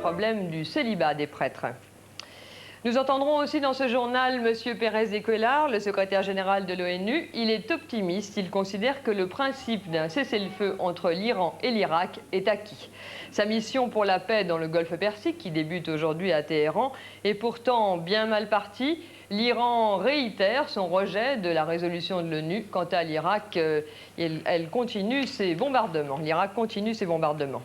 problème du célibat des prêtres. Nous entendrons aussi dans ce journal M. Pérez de Cuéllar, le secrétaire général de l'ONU. Il est optimiste, il considère que le principe d'un cessez-le-feu entre l'Iran et l'Irak est acquis. Sa mission pour la paix dans le Golfe Persique, qui débute aujourd'hui à Téhéran, est pourtant bien mal partie. L'Iran réitère son rejet de la résolution de l'ONU. Quant à l'Irak, elle continue ses bombardements. L'Irak continue ses bombardements.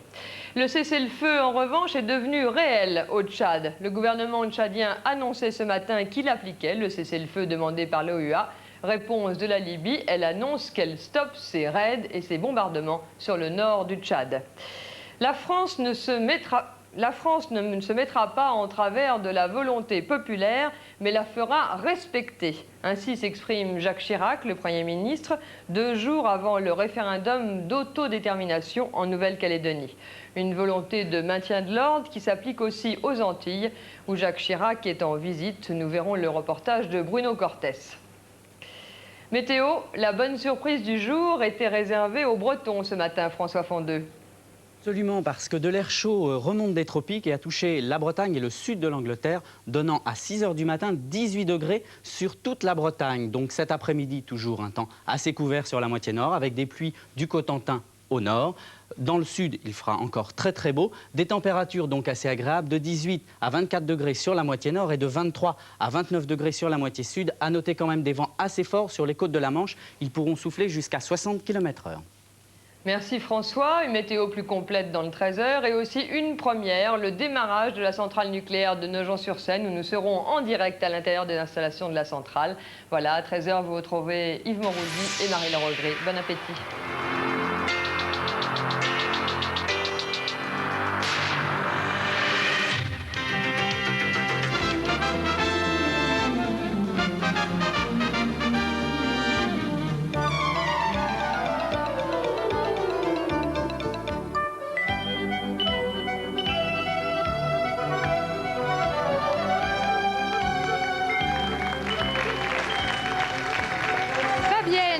Le cessez-le-feu, en revanche, est devenu réel au Tchad. Le gouvernement tchadien annonçait ce matin qu'il appliquait le cessez-le-feu demandé par l'OUA. Réponse de la Libye, elle annonce qu'elle stoppe ses raids et ses bombardements sur le nord du Tchad. La France ne se mettra pas en travers de la volonté populaire, mais la fera respecter. Ainsi s'exprime Jacques Chirac, le Premier ministre, 2 jours avant le référendum d'autodétermination en Nouvelle-Calédonie. Une volonté de maintien de l'ordre qui s'applique aussi aux Antilles, où Jacques Chirac est en visite. Nous verrons le reportage de Bruno Cortès. Météo, la bonne surprise du jour était réservée aux Bretons ce matin, François Fondeux. Absolument, parce que de l'air chaud remonte des tropiques et a touché la Bretagne et le sud de l'Angleterre, donnant à 6 h du matin 18 degrés sur toute la Bretagne. Donc cet après-midi, toujours un temps assez couvert sur la moitié nord, avec des pluies du Cotentin au nord. Dans le sud, il fera encore très très beau. Des températures donc assez agréables, de 18 à 24 degrés sur la moitié nord et de 23 à 29 degrés sur la moitié sud. À noter quand même des vents assez forts sur les côtes de la Manche. Ils pourront souffler jusqu'à 60 km/h. Merci François. Une météo plus complète dans le 13h et aussi une première, le démarrage de la centrale nucléaire de Nogent-sur-Seine où nous serons en direct à l'intérieur des installations de la centrale. Voilà, à 13h, vous retrouvez Yves Morosi et Marie-Laure Audrey. Bon appétit.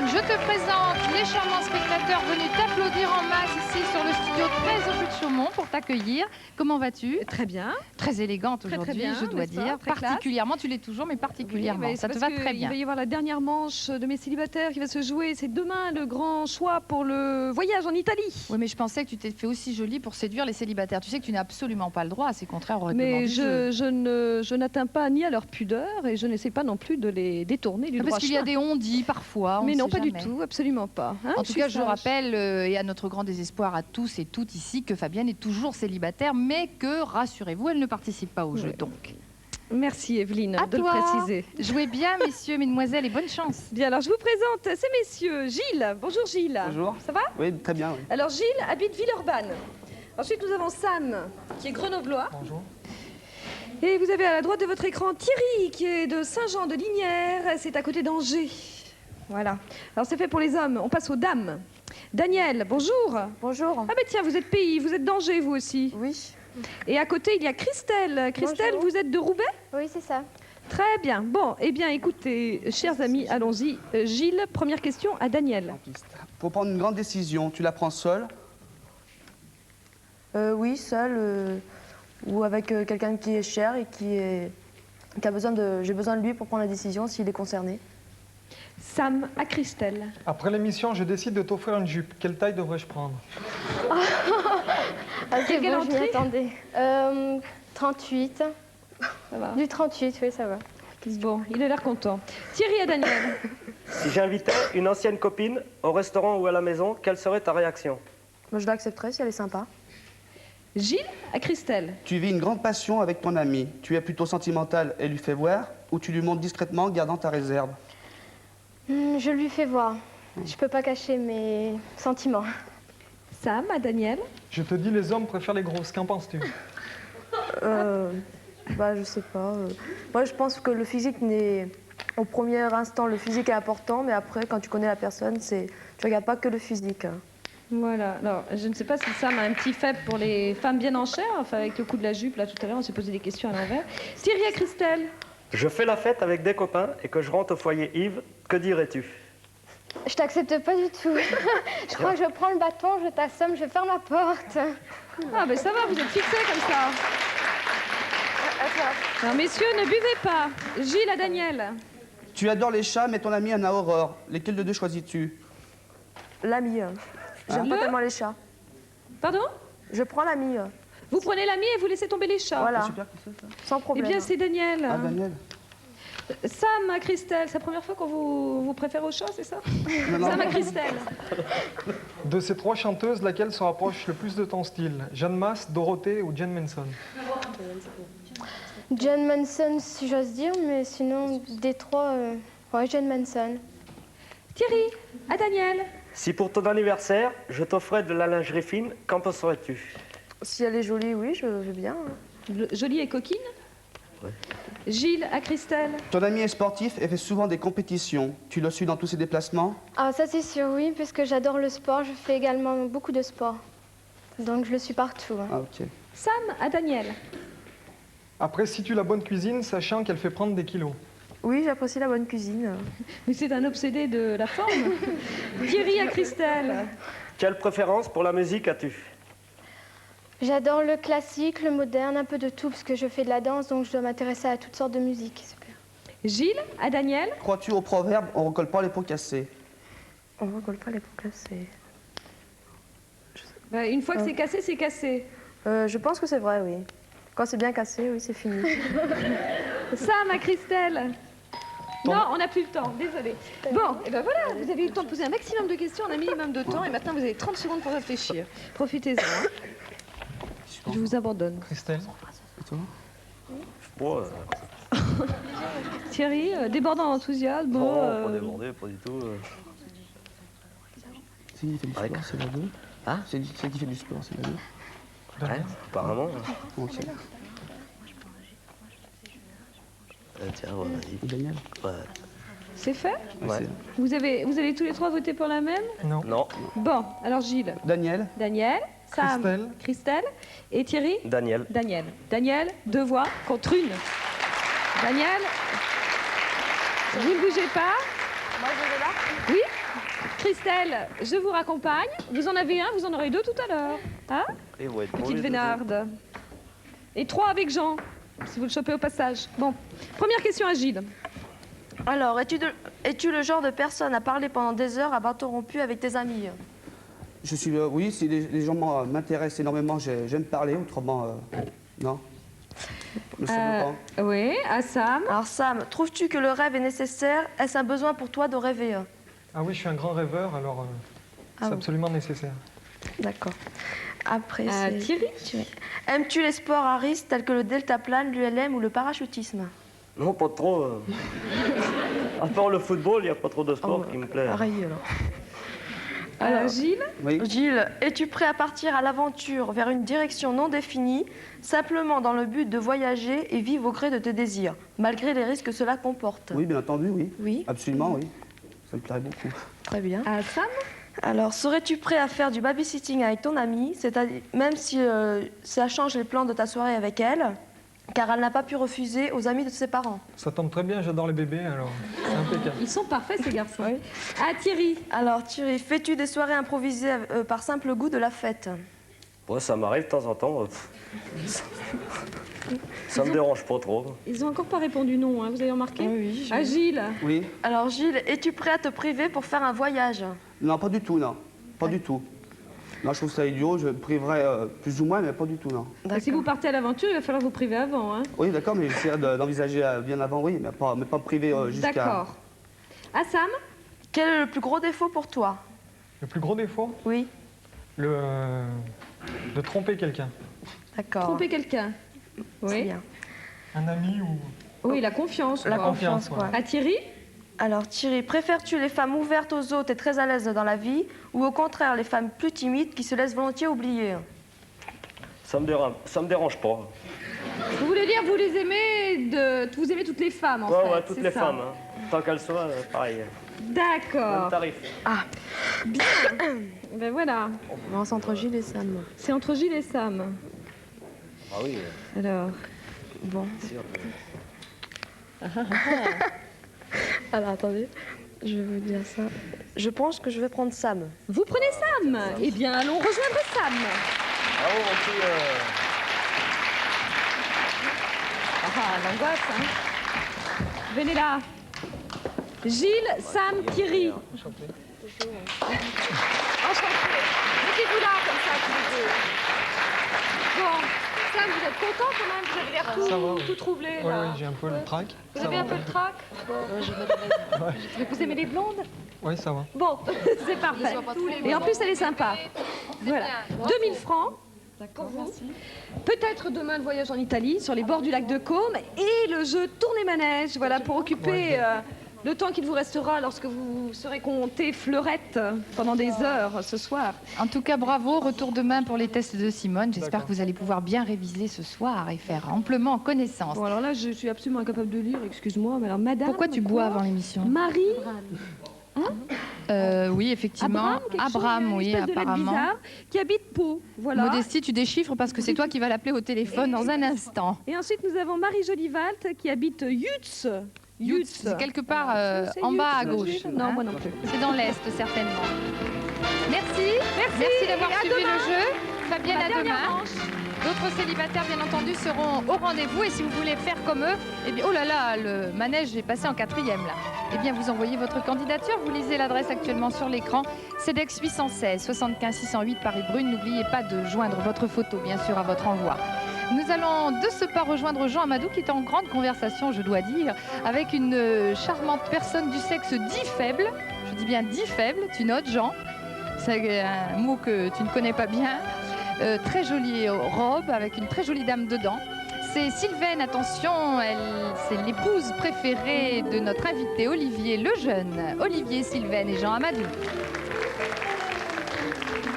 Je te présente les charmants spectateurs venus t'applaudir en masse ici sur le studio 13 rue de Chaumont pour t'accueillir. Comment vas-tu? Très bien. Très élégante aujourd'hui, je dois dire. Particulièrement, tu l'es toujours, mais particulièrement. Oui, ça te va très bien. Il va y avoir la dernière manche de mes célibataires qui va se jouer. C'est demain le grand choix pour le voyage en Italie. Oui, mais je pensais que tu t'es fait aussi jolie pour séduire les célibataires. Tu sais que tu n'as absolument pas le droit, c'est contraire au règlement du jeu. Je n'atteins pas ni à leur pudeur et je n'essaie pas non plus de les détourner du droit chemin. Parce qu'il y a des on-dit parfois. Mais non, pas du tout, absolument pas. En tout cas, je rappelle, et à notre grand désespoir à tous et toutes ici, que Fabienne est toujours célibataire, mais que, rassurez-vous, elle ne participe pas au jeu, donc. Merci Evelyne de le préciser. Jouez bien, messieurs, mesdemoiselles, et bonne chance. Bien, alors je vous présente ces messieurs. Gilles, bonjour Gilles. Bonjour. Ça va? Oui, très bien. Oui. Alors Gilles habite Villeurbanne. Ensuite, nous avons Sam, qui est grenoblois. Bonjour. Et vous avez à la droite de votre écran Thierry, qui est de Saint-Jean-de-Lignières. C'est à côté d'Angers. Voilà. Alors c'est fait pour les hommes. On passe aux dames. Daniel, bonjour. Bonjour. Ah ben tiens, vous êtes pays, vous êtes d'Angers vous aussi. Oui. Et à côté, il y a Christelle. Christelle, bonjour. vous êtes de Roubaix? Oui, c'est ça. Très bien. Bon, eh bien écoutez, chers amis, allons-y. Gilles, première question à Daniel. Pour prendre une grande décision, tu la prends seule? Oui, seul ou avec quelqu'un qui est cher et qui a besoin de... J'ai besoin de lui pour prendre la décision s'il est concerné. Sam à Christelle. Après l'émission, je décide de t'offrir une jupe. Quelle taille devrais-je prendre? C'est quelle bon, je m'y entrée attendais. 38. Ça va. Du 38, oui, ça va. Bon, il a l'air content. Thierry à Daniel. Si j'invitais une ancienne copine au restaurant ou à la maison, quelle serait ta réaction? Moi, je l'accepterais si elle est sympa. Gilles à Christelle. Tu vis une grande passion avec ton ami. Tu es plutôt sentimental et lui fais voir, ou tu lui montres discrètement, gardant ta réserve? Je lui fais voir. Je peux pas cacher mes sentiments. Sam à Daniel. Je te dis, les hommes préfèrent les grosses. Qu'en penses-tu? Bah, je sais pas. Moi, je pense que le physique n'est... Au premier instant, le physique est important, mais après, quand tu connais la personne, tu regardes pas que le physique. Voilà. Alors, je ne sais pas si Sam a un petit faible pour les femmes bien en chair. Enfin, avec le coup de la jupe, là, tout à l'heure, on s'est posé des questions à l'envers. Thierry à Christelle. Je fais la fête avec des copains et que je rentre au foyer Yves, que dirais-tu? Je t'accepte pas du tout. Je crois que je prends le bâton, je t'assomme, je ferme la porte. Ah, ben ça va, vous êtes fixés comme ça. Alors, messieurs, ne buvez pas. Gilles à Daniel. Tu adores les chats, mais ton ami en a horreur. Lesquels de deux choisis-tu? L'ami. J'aime pas Le tellement les chats. Pardon? Je prends l'ami. Vous prenez l'ami et vous laissez tomber les chats. Voilà, Super, qui c'est ça? sans Eh problème. bien, c'est Daniel. Ah, Daniel. Sam à Christelle, c'est la première fois qu'on vous préfère aux chats, c'est ça? Non, non. Sam à Christelle. De ces trois chanteuses, laquelle se rapproche le plus de ton style? Jeanne Masse, Dorothée ou Jen Manson? Jen Manson, si j'ose dire, mais sinon, des trois, ouais, Jen Manson. Thierry à Daniel. Si pour ton anniversaire, je t'offrais de la lingerie fine, qu'en penserais-tu? Si elle est jolie, oui, je veux bien. Jolie et coquine. Ouais. Gilles à Christelle. Ton ami est sportif et fait souvent des compétitions. Tu le suis dans tous ses déplacements? Ah, ça c'est sûr, oui, parce que j'adore le sport, je fais également beaucoup de sport. Donc je le suis partout. Hein. Ah, ok. Sam à Daniel. Apprécies-tu la bonne cuisine, sachant qu'elle fait prendre des kilos? Oui, j'apprécie la bonne cuisine. Mais c'est un obsédé de la forme. Thierry à Christelle. Quelle préférence pour la musique as-tu? J'adore le classique, le moderne, un peu de tout, parce que je fais de la danse, donc je dois m'intéresser à toutes sortes de musique. Super. Gilles à Daniel. Crois-tu au proverbe « on recolle pas les pots cassés On ne recolle pas les pots cassés. Bah, une fois que c'est cassé, c'est cassé. Je pense que c'est vrai, oui. Quand c'est bien cassé, oui, c'est fini. Sam à Christelle. Non, on n'a plus le temps, désolé. Bon, et ben voilà, vous avez eu le temps de poser un maximum de questions, un minimum de temps, et maintenant vous avez 30 secondes pour réfléchir. Profitez-en. Hein. Je vous abandonne. Christelle? Bon, Thierry, débordant d'enthousiasme. pas débordé, pas du tout. C'est qui fait du sport, c'est la deux? Hein? C'est qui fait du sport, c'est la deux? Ouais, apparemment. Ok. Tiens, ouais, vas-y. Et Daniel? Ouais. C'est fait? Ouais. Vous allez tous les trois voter pour la même? Non. Non, Bon, alors Gilles, Daniel? Daniel, Sam, Christelle. Christelle et Thierry? Daniel. Daniel. Daniel, 2 voix contre 1. Daniel, vous ne bougez pas. Moi, je vais là. Oui. Christelle, je vous raccompagne. Vous en avez un, vous en aurez 2 tout à l'heure. Hein? Et ouais, Petite Vénarde. Et 3 avec Jean, si vous le chopez au passage. Bon, première question à Gilles. Alors, es-tu le genre de personne à parler pendant des heures à bâton rompu avec tes amis? Je suis... oui, si les gens m'intéressent énormément, j'aime parler, autrement... non. Je sais pas. Oui, à Sam. Alors Sam, trouves-tu que le rêve est nécessaire? Est-ce un besoin pour toi de rêver? Ah oui, je suis un grand rêveur, alors c'est Ah oui. absolument nécessaire. D'accord. Après, c'est... Thierry. Aimes-tu les sports à risque tels que le deltaplane, l'ULM ou le parachutisme? Non, pas trop. À part le football, il n'y a pas trop de sport qui me plaît. Pareil alors. Alors Gilles. Oui. Gilles, es-tu prêt à partir à l'aventure vers une direction non définie, simplement dans le but de voyager et vivre au gré de tes désirs, malgré les risques que cela comporte? Oui, bien entendu, oui. Oui. Absolument, oui. Ça me plairait beaucoup. Très bien. À Sam. Alors, serais-tu prêt à faire du babysitting avec ton amie, c'est-à-dire même si ça change les plans de ta soirée avec elle, car elle n'a pas pu refuser aux amis de ses parents? Ça tombe très bien, j'adore les bébés, alors c'est impeccable. Ils sont parfaits ces garçons. À Thierry. Alors, Thierry, fais-tu des soirées improvisées par simple goût de la fête? Ouais, ça m'arrive de temps en temps. Ça me dérange pas trop. Ils n'ont encore pas répondu non, hein, vous avez remarqué? Oui. À Gilles. Oui. Alors, Gilles, es-tu prêt à te priver pour faire un voyage? Non, pas du tout, non. Pas du tout. Non, je trouve ça idiot, je me priverais plus ou moins, mais pas du tout, non. Si vous partez à l'aventure, il va falloir vous priver avant. Hein. Oui, d'accord, mais j'essaierai d'envisager bien avant, oui, mais pas priver jusqu'à... D'accord. À Sam. Quel est le plus gros défaut pour toi? Le plus gros défaut, Oui. de tromper quelqu'un. D'accord. Tromper quelqu'un. C'est Oui. bien. Un ami ou... Oui, la confiance. La quoi. confiance, Confiance, quoi. À Thierry. Alors Thierry, préfères-tu les femmes ouvertes aux autres et très à l'aise dans la vie, ou au contraire les femmes plus timides qui se laissent volontiers oublier? Ça me dérange pas. Vous voulez dire vous les aimez vous aimez toutes les femmes en fait. Ouais, toutes c'est les ça. femmes. Hein. Tant qu'elles soient, pareil. Même D'accord. tarif. Ben voilà. Non, c'est entre Gilles et Sam. C'est entre Gilles et Sam. Ah oui, Alors. Bon. sûr. Alors attendez, je vais vous dire ça. Je pense que je vais prendre Sam. Vous prenez Sam. Eh bien, allons rejoindre Sam. Ah oui, aussi, l'angoisse, hein. Venez là. Gilles, Sam, Thierry. Enchanté. Mettez-vous là, comme ça, tous les deux. Bon, Sam, vous êtes content quand même? Vous avez l'air tout troublé, là. Oui, j'ai un peu le trac. Vous avez un peu le trac? Bon. Vous aimez les blondes? Oui, ça va. Bon, c'est parfait. Et en plus, elle est sympa. Voilà. 2000 francs. Pour vous. Peut-être demain le voyage en Italie, sur les bords du lac de Caume, et le jeu tournée-manège, voilà, pour occuper le temps qu'il vous restera lorsque vous serez compté fleurette pendant des heures ce soir. En tout cas, bravo. Retour demain pour les tests de Simone. J'espère que vous allez pouvoir bien réviser ce soir et faire amplement connaissance. Bon, alors là, je suis absolument incapable de lire, excuse-moi, mais alors madame... Pourquoi tu bois avant l'émission? Marie? Oui, effectivement. Abraham, oui, apparemment. Bizarre, qui habite Pau, voilà. Modestie, tu déchiffres parce que c'est toi qui vas l'appeler au téléphone dans un instant. Et ensuite, nous avons Marie Jolivalt qui habite Yutz. C'est quelque part en bas à gauche. Non, moi non plus. C'est dans l'Est, certainement. Merci d'avoir suivi le jeu. Fabienne, à demain. D'autres célibataires, bien entendu, seront au rendez-vous. Et si vous voulez faire comme eux, eh bien, oh là là, le manège est passé en 4e, là. Eh bien, vous envoyez votre candidature. Vous lisez l'adresse actuellement sur l'écran. CEDEX 816 75 608 Paris-Brune. N'oubliez pas de joindre votre photo, bien sûr, à votre envoi. Nous allons de ce pas rejoindre Jean Amadou, qui est en grande conversation, je dois dire, avec une charmante personne du sexe dit faible. Je dis bien dit faible. Tu notes, Jean? C'est un mot que tu ne connais pas bien. Très jolie robe avec une très jolie dame dedans. C'est Sylvaine, attention, c'est l'épouse préférée de notre invité Olivier Lejeune. Olivier, Sylvaine et Jean Amadou.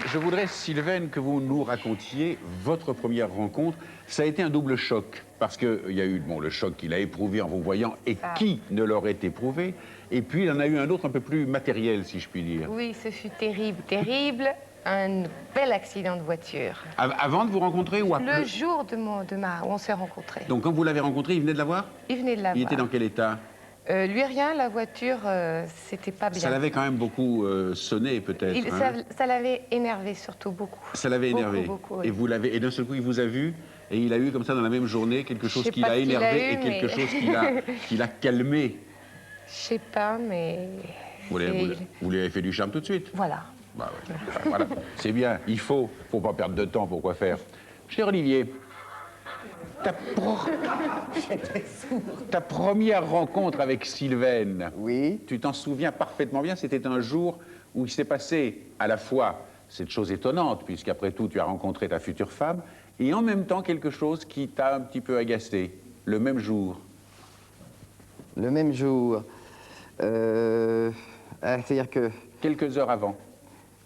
Je voudrais, Sylvaine, que vous nous racontiez votre première rencontre. Ça a été un double choc, parce qu'il y a eu le choc qu'il a éprouvé en vous voyant, et qui ne l'aurait éprouvé. Et puis, il en a eu un autre un peu plus matériel, si je puis dire. Oui, ce fut terrible, terrible. Un bel accident de voiture. Avant de vous rencontrer ou après? Le jour où on s'est rencontrés. Donc, quand vous l'avez rencontré, il venait de la voir? Il venait de la voir. Il était dans quel état? Lui, rien, la voiture, c'était pas bien. Ça l'avait quand même beaucoup sonné, peut-être. Ça l'avait énervé, surtout beaucoup. Ça l'avait énervé. Beaucoup, oui. Et vous l'avez. Et d'un seul coup, il vous a vu, et il a eu comme ça dans la même journée quelque chose qui l'a énervé et quelque chose qui l'a calmé. Je sais pas, mais. Vous lui avez fait du charme tout de suite? Voilà. Bah ouais. Voilà. C'est bien, il faut pas perdre de temps, pourquoi faire. Cher Olivier, ta première rencontre avec Sylvaine, oui. Tu t'en souviens parfaitement bien, c'était un jour où il s'est passé à la fois cette chose étonnante, puisqu'après tout tu as rencontré ta future femme, et en même temps quelque chose qui t'a un petit peu agacé, le même jour. Le même jour. C'est-à-dire que... Quelques heures avant.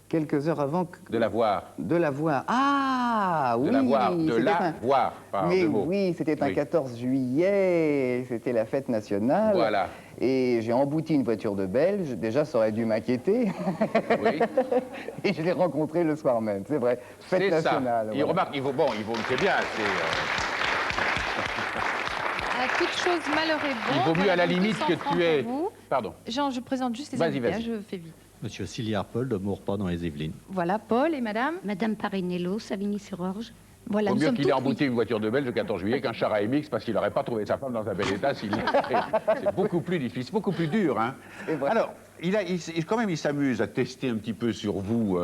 Quelques heures avant de la voir. De la voir. Ah, oui. De la voir, par mais deux mots. Oui, c'était un 14 juillet, c'était la fête nationale. Voilà. Et j'ai embouti une voiture de Belge, déjà ça aurait dû m'inquiéter. Oui. Et je l'ai rencontré le soir même, c'est vrai. Fête nationale. Il remarque, c'est bien, À toute chose malheur est bon. Il vaut mieux à la limite que tu aies... Pardon. Jean, je présente juste les invités, je fais vite. Monsieur Siliard Paul de Maurepas dans les Yvelines. Voilà, Paul et madame. Madame Parinello, Savigny-sur-Orge. Voilà, vaut mieux qu'il ait embouti une voiture de Belge le 14 juillet qu'un char AMX parce qu'il n'aurait pas trouvé sa femme dans un bel état s'il C'est beaucoup plus difficile, beaucoup plus dur. Hein. Alors, quand même, il s'amuse à tester un petit peu sur vous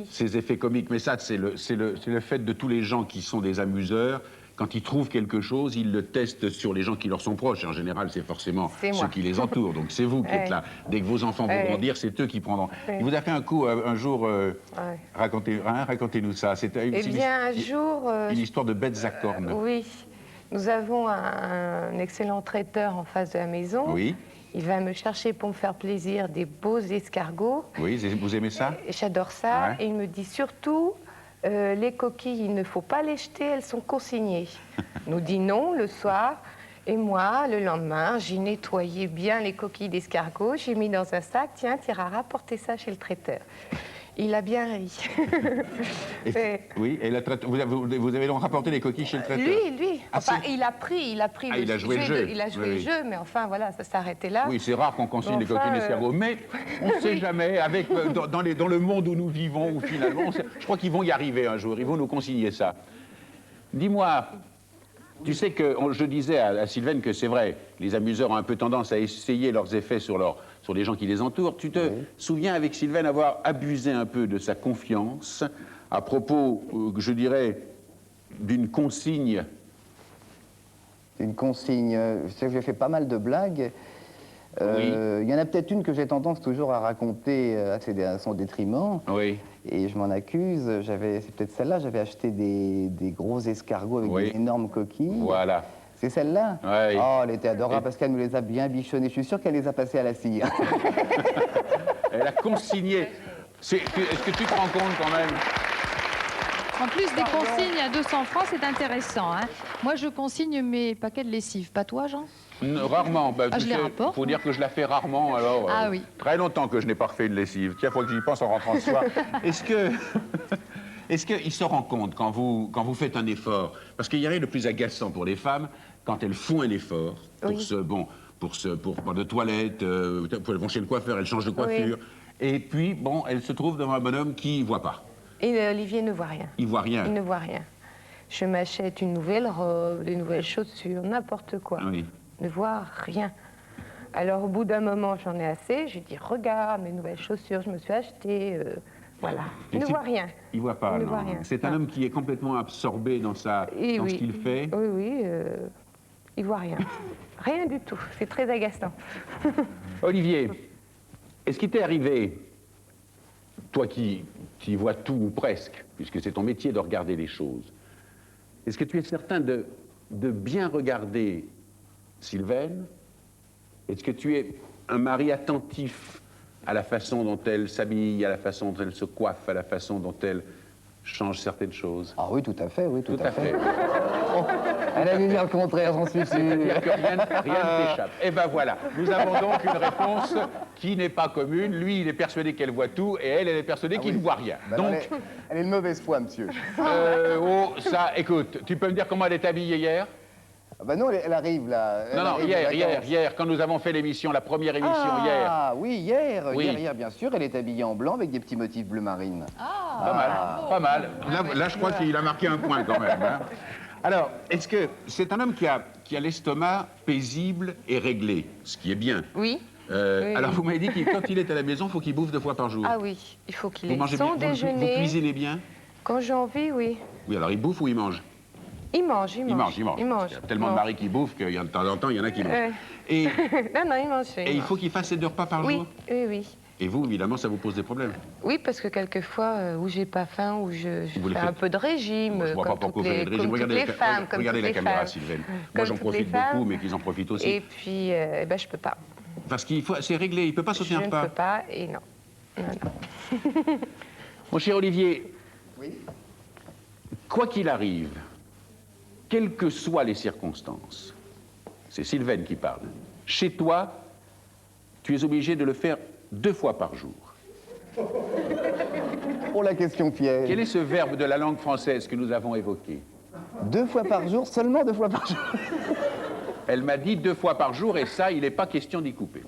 ses effets comiques. Mais ça, c'est le fait de tous les gens qui sont des amuseurs. Quand ils trouvent quelque chose, ils le testent sur les gens qui leur sont proches. Et en général, c'est forcément ceux qui les entourent. Donc c'est vous qui êtes là. Dès que vos enfants vont grandir, c'est eux qui prendront. Il vous a fait un coup un jour. Racontez-nous ça. C'était un jour. Une histoire de bêtes à cornes. Oui. Nous avons un excellent traiteur en face de la maison. Oui. Il va me chercher pour me faire plaisir des beaux escargots. Oui, vous aimez ça? J'adore ça. Et il me dit surtout. Les coquilles, il ne faut pas les jeter, elles sont consignées. Nous dit non le soir. Et moi, le lendemain, j'ai nettoyé bien les coquilles d'escargot, j'ai mis dans un sac. Tiens, tu iras rapporter ça chez le traiteur. Il a bien ri. Oui, et vous avez donc rapporté les coquilles chez le traiteur? Lui. Enfin, il a pris il a joué le jeu. Il a joué le jeu, mais enfin, voilà, ça s'est arrêté là. Oui, c'est rare qu'on consigne les coquilles d'escargot, mais on ne sait jamais, dans le monde où nous vivons, où finalement, je crois qu'ils vont y arriver un jour, ils vont nous consigner ça. Dis-moi, Tu sais que je disais à Sylvaine que c'est vrai, les amuseurs ont un peu tendance à essayer leurs effets sur les gens qui les entourent. Tu te souviens avec Sylvaine avoir abusé un peu de sa confiance à propos, je dirais, d'une consigne. Une consigne, je sais que j'ai fait pas mal de blagues. Il y en a peut-être une que j'ai tendance toujours à raconter à son détriment. Oui. Et je m'en accuse. C'est peut-être celle-là. J'avais acheté des gros escargots avec des énormes coquilles. Voilà. C'est celle-là? Oui. Oh, elle était adorable parce qu'elle nous les a bien bichonnés. Je suis sûr qu'elle les a passés à la cire. Elle a consigné. Est-ce que tu te rends compte quand même? En plus des consignes à 200 francs, c'est intéressant. Hein. Moi, je consigne mes paquets de lessive. Pas toi, Jean? Rarement. Je les rapporte. Il faut dire que je la fais rarement. Alors, oui. Très longtemps que je n'ai pas refait une lessive. Tiens, il faut que j'y pense en rentrant ce soir. Est-ce qu'il se rend compte quand vous faites un effort? Parce qu'il y a rien de plus agaçant pour les femmes quand elles font un effort pour de toilette, elles vont chez le coiffeur, elles changent de coiffure. Et puis, elles se trouvent devant un bonhomme qui ne voit pas. Et Olivier ne voit rien. Il voit rien. Il ne voit rien. Je m'achète une nouvelle robe, des nouvelles chaussures, n'importe quoi. Oui. Il ne voit rien. Alors, au bout d'un moment, j'en ai assez. Je lui dis, regarde mes nouvelles chaussures, je me suis achetée. Voilà. Il ne voit rien. Il ne voit pas, il non. Ne voit rien. C'est un homme qui est complètement absorbé dans ce qu'il fait. Oui, il ne voit rien. Rien du tout. C'est très agaçant. Olivier, est-ce qu'il t'est arrivé, toi qui vois tout ou presque, puisque c'est ton métier de regarder les choses, est-ce que tu es certain de bien regarder Sylvaine? Est-ce que tu es un mari attentif à la façon dont elle s'habille, à la façon dont elle se coiffe, à la façon dont elle change certaines choses? Ah oui, tout à fait, oui, tout à fait. Oh, elle a vu dire le contraire, j'en suis sûr. C'est-à-dire que rien ne t'échappe. Et ben voilà, nous avons donc une réponse qui n'est pas commune. Lui, il est persuadé qu'elle voit tout, et elle est persuadée qu'il ne voit rien. Ben donc, elle est de mauvaise foi, monsieur. Écoute, tu peux me dire comment elle est habillée hier? Ben non, elle arrive là. Hier, quand nous avons fait l'émission, la première émission hier. Ah oui, hier, bien sûr, elle est habillée en blanc avec des petits motifs bleu marine. Pas mal. Là, je crois qu'il a marqué un point quand même. Hein. Alors, est-ce que c'est un homme qui a l'estomac paisible et réglé, ce qui est bien? Oui. Alors, vous m'avez dit que quand il est à la maison, il faut qu'il bouffe 2 fois par jour. Ah oui, il faut qu'il ait mangez son bien, déjeuner. Vous cuisinez bien? Quand j'ai envie, oui. Oui, alors il bouffe ou il mange? Il mange. Il mange. Il y a tellement de maris qui bouffent qu'il y a de temps en temps, il y en a qui mangent. Et... non, il mange. Et il faut qu'il fasse ses 2 repas par jour? Oui. Et vous, évidemment, ça vous pose des problèmes? Oui, parce que quelquefois, où j'ai pas faim, où je fais un peu de régime. Je vois pas pourquoi vous faites de régime. Regardez la caméra, Sylvaine. Moi, j'en profite beaucoup, mais qu'ils en profitent aussi. Et puis, je peux pas. Parce qu'il faut, c'est réglé, il ne peut pas sauter un repas. Je ne peux pas, et non. Mon cher Olivier, quoi qu'il arrive, quelles que soient les circonstances, c'est Sylvaine qui parle, chez toi, tu es obligé de le faire 2 fois par jour. Oh, la question piège. Quel est ce verbe de la langue française que nous avons évoqué? 2 fois par jour, seulement 2 fois par jour. Elle m'a dit 2 fois par jour, et ça, il n'est pas question d'y couper.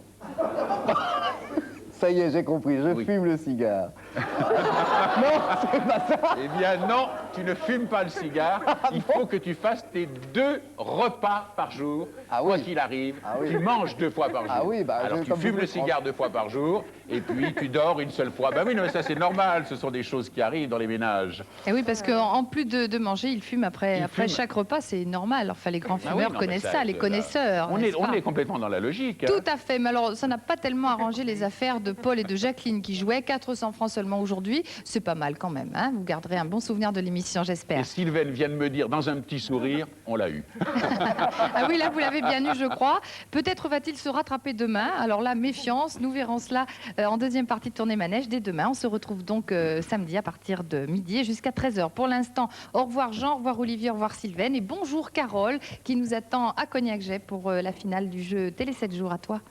Ça y est, j'ai compris, je fume le cigare. Non, c'est pas ça. Eh bien non, tu ne fumes pas le cigare. Il faut que tu fasses tes 2 repas par jour, quoi qu'il arrive. Tu manges 2 fois par jour. Alors tu fumes le cigare 2 fois par jour, et puis tu dors une seule fois. Ben oui, non, mais ça c'est normal, ce sont des choses qui arrivent dans les ménages. Et oui, parce qu'en plus de manger, il fume après chaque repas, c'est normal. Enfin, les grands fumeurs connaissent ça, les connaisseurs. On est complètement dans la logique. Tout à fait, mais alors ça n'a pas tellement arrangé les affaires de Paul et de Jacqueline qui jouaient. 400 francs seulement aujourd'hui, c'est pas mal quand même. Hein, vous garderez un bon souvenir de l'émission, j'espère. Et Sylvaine vient de me dire, dans un petit sourire, on l'a eu. Ah oui, là vous l'avez bien eu, je crois. Peut-être va-t-il se rattraper demain. Alors là, méfiance, nous verrons cela en deuxième partie de Tournée Manège dès demain. On se retrouve donc samedi à partir de midi et jusqu'à 13h. Pour l'instant, au revoir Jean, au revoir Olivier, au revoir Sylvaine et bonjour Carole qui nous attend à Cognac-Jet pour la finale du jeu Télé 7 jours. À toi.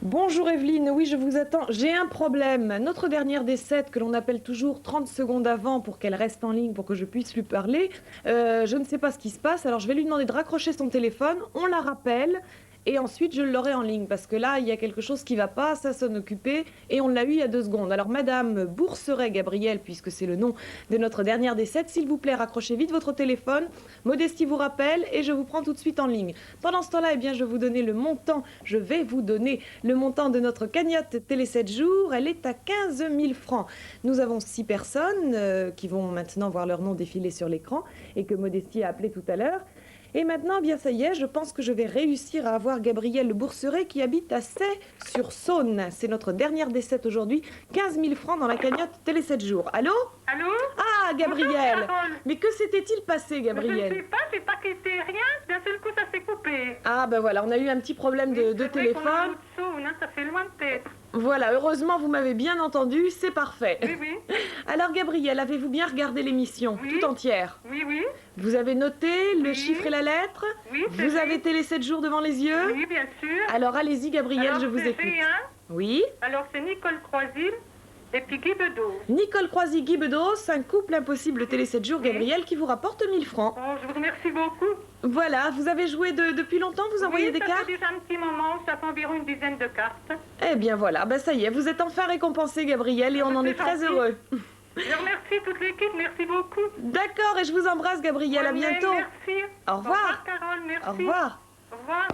Bonjour Evelyne, oui je vous attends. J'ai un problème. Notre dernière des 7 que l'on appelle toujours 30 secondes avant pour qu'elle reste en ligne pour que je puisse lui parler, je ne sais pas ce qui se passe. Alors je vais lui demander de raccrocher son téléphone, on la rappelle et ensuite je l'aurai en ligne parce que là il y a quelque chose qui va pas, ça sonne occupé et on l'a eu il y a 2 secondes. Alors Madame Bourseret Gabriel, puisque c'est le nom de notre dernière des 7, s'il vous plaît raccrochez vite votre téléphone, Modestie vous rappelle et je vous prends tout de suite en ligne. Pendant ce temps-là, eh bien je vais vous donner le montant de notre cagnotte Télé 7 jours, elle est à 15 000 francs. Nous avons 6 personnes qui vont maintenant voir leur nom défiler sur l'écran et que Modestie a appelé tout à l'heure. Et maintenant, bien ça y est, je pense que je vais réussir à avoir Gabriel Bourseret qui habite à Say-sur-Saône. C'est notre dernière des 7 aujourd'hui. 15 000 francs dans la cagnotte Télé 7 jours. Allô? Allô? Ah, Gabriel! Mais que s'était-il passé, Gabriel? Je ne sais pas, j'ai pas quitté rien. D'un seul coup, ça s'est coupé. Ah, ben voilà, on a eu un petit problème de téléphone. Ça fait loin peut-être. Voilà, heureusement, vous m'avez bien entendu, c'est parfait. Oui, oui. Alors, Gabriel, avez-vous bien regardé l'émission tout entière? Oui, oui. Vous avez noté le chiffre et la lettre? Oui, c'est Vous avez Télé 7 jours devant les yeux? Oui, bien sûr. Alors, allez-y, Gabriel, Alors, je vous écoute. Oui. Alors, c'est Nicole Croisil et puis Guy Bedos. Nicole Croisy, Guy Bedos, un couple impossible Télé 7 jours, Gabriel, qui vous rapporte 1000 francs. Oh, je vous remercie beaucoup. Voilà, vous avez joué depuis longtemps, vous envoyez des cartes? Ça fait déjà un petit moment, ça fait environ une dizaine de cartes. Eh bien voilà, ben ça y est, vous êtes enfin récompensé, Gabriel, et on en est très heureux. Je remercie toute l'équipe, merci beaucoup. D'accord, et je vous embrasse, Gabriel, à bientôt. Merci. Au revoir. Au revoir, Carole, merci. Au revoir. Au revoir.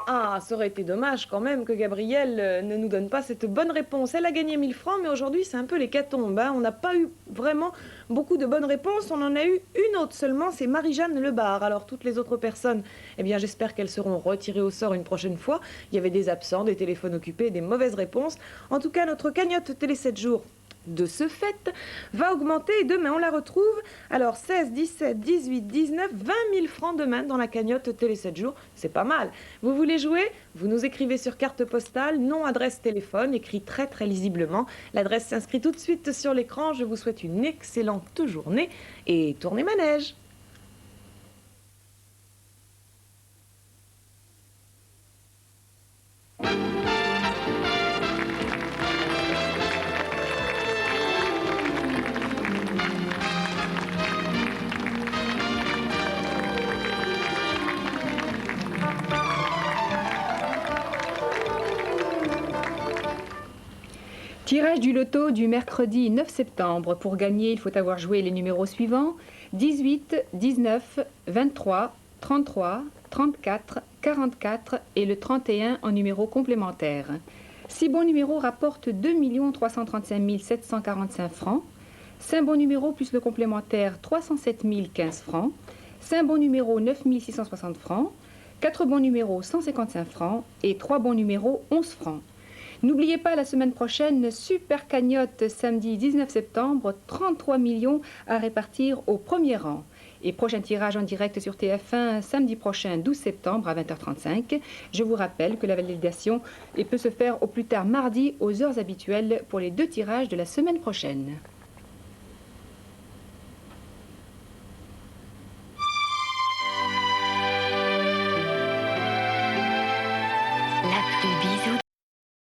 Ah, ça aurait été dommage quand même que Gabrielle ne nous donne pas cette bonne réponse. Elle a gagné 1000 francs, mais aujourd'hui c'est un peu l'hécatombe. On n'a pas eu vraiment beaucoup de bonnes réponses. On en a eu une autre seulement, c'est Marie-Jeanne Lebar. Alors toutes les autres personnes, eh bien j'espère qu'elles seront retirées au sort une prochaine fois. Il y avait des absents, des téléphones occupés, des mauvaises réponses. En tout cas, notre cagnotte Télé 7 jours, de ce fait, va augmenter et demain on la retrouve. Alors 16, 17, 18, 19, 20 000 francs demain dans la cagnotte Télé 7 jours, c'est pas mal. Vous voulez jouer? Vous nous écrivez sur carte postale, nom, adresse, téléphone, écrit très très lisiblement. L'adresse s'inscrit tout de suite sur l'écran. Je vous souhaite une excellente journée et tournez manège. Tirage du loto du mercredi 9 septembre. Pour gagner, il faut avoir joué les numéros suivants: 18, 19, 23, 33, 34, 44 et le 31 en numéro complémentaire. 6 bons numéros rapportent 2 335 745 francs. 5 bons numéros plus le complémentaire 307 015 francs. 5 bons numéros 9 660 francs. 4 bons numéros 155 francs et 3 bons numéros 11 francs. N'oubliez pas, la semaine prochaine, super cagnotte samedi 19 septembre, 33 millions à répartir au premier rang. Et prochain tirage en direct sur TF1 samedi prochain 12 septembre à 20h35. Je vous rappelle que la validation peut se faire au plus tard mardi aux heures habituelles pour les 2 tirages de la semaine prochaine.